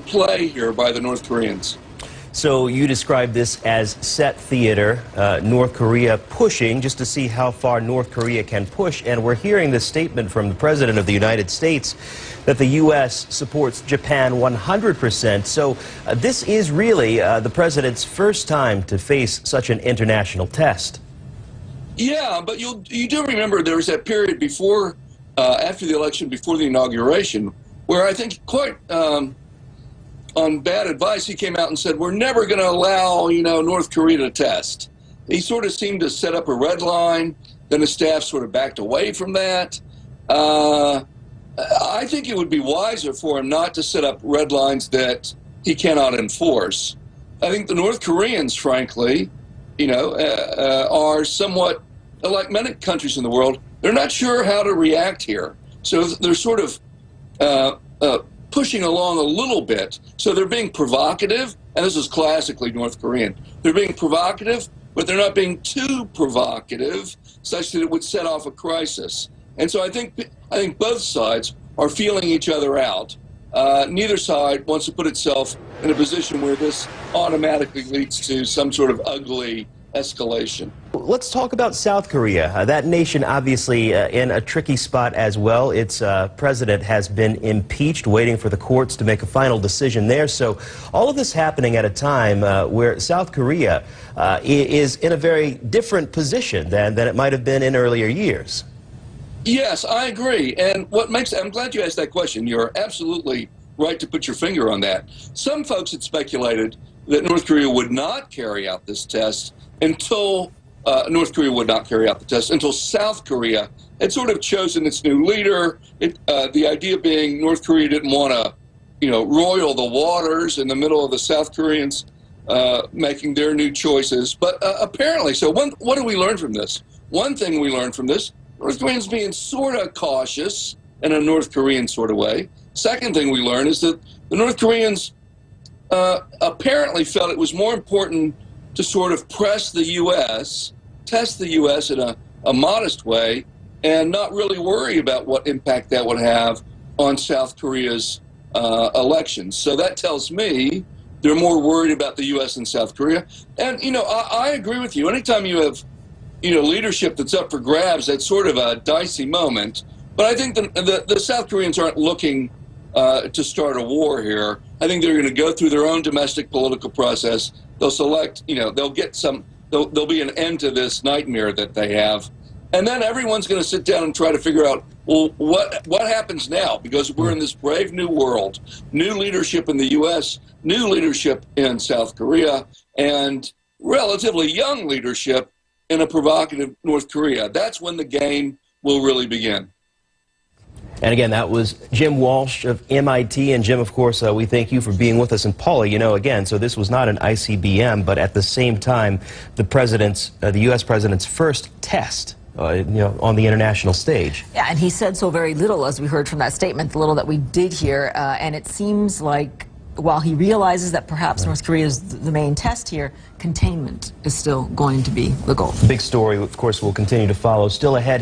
play here by the North Koreans. So you describe this as set theater, North Korea pushing just to see how far North Korea can push. And we're hearing this statement from the President of the United States that the U.S. supports Japan 100%. So this is really the President's first time to face such an international test. Yeah, but you do remember there was that period before, after the election, before the inauguration, where I think quite on bad advice, he came out and said, we're never going to allow, North Korea to test. He sort of seemed to set up a red line. Then his staff sort of backed away from that. I think it would be wiser for him not to set up red lines that he cannot enforce. I think the North Koreans, frankly, are somewhat, like many countries in the world, they're not sure how to react here. So they're sort of pushing along a little bit. So they're being provocative, and this is classically North Korean. They're being provocative, but they're not being too provocative, such that it would set off a crisis. And so I think both sides are feeling each other out. Neither side wants to put itself in a position where this automatically leads to some sort of ugly escalation. Let's talk about South Korea. That nation obviously in a tricky spot as well. Its president has been impeached, waiting for the courts to make a final decision there. So all of this happening at a time where South Korea is in a very different position than it might have been in earlier years. Yes, I agree. And I'm glad you asked that question. You're absolutely right to put your finger on that. Some folks had speculated that North Korea would not carry out this test until South Korea had sort of chosen its new leader. The idea being North Korea didn't want to, roil the waters in the middle of the South Koreans making their new choices. But apparently, so what do we learn from this? One thing we learned from this, North Koreans being sort of cautious in a North Korean sort of way. Second thing we learned is that the North Koreans apparently felt it was more important to sort of press the U.S., test the U.S. in a modest way, and not really worry about what impact that would have on South Korea's elections. So that tells me they're more worried about the U.S. than South Korea. And, I agree with you. Anytime you have, leadership that's up for grabs, that's sort of a dicey moment. But I think the South Koreans aren't looking to start a war here. I think they're going to go through their own domestic political process. They'll select, there'll be an end to this nightmare that they have. And then everyone's going to sit down and try to figure out, well, what happens now? Because we're in this brave new world, new leadership in the U.S., new leadership in South Korea, and relatively young leadership in a provocative North Korea. That's when the game will really begin. And again, that was Jim Walsh of MIT. And Jim, of course, we thank you for being with us. And Paula, again, so this was not an ICBM, but at the same time, the U.S. president's first test, on the international stage. Yeah, and he said so very little, as we heard from that statement, the little that we did hear. And it seems like while he realizes that perhaps North Korea is the main test here, containment is still going to be the goal. Big story, of course, will continue to follow. Still ahead.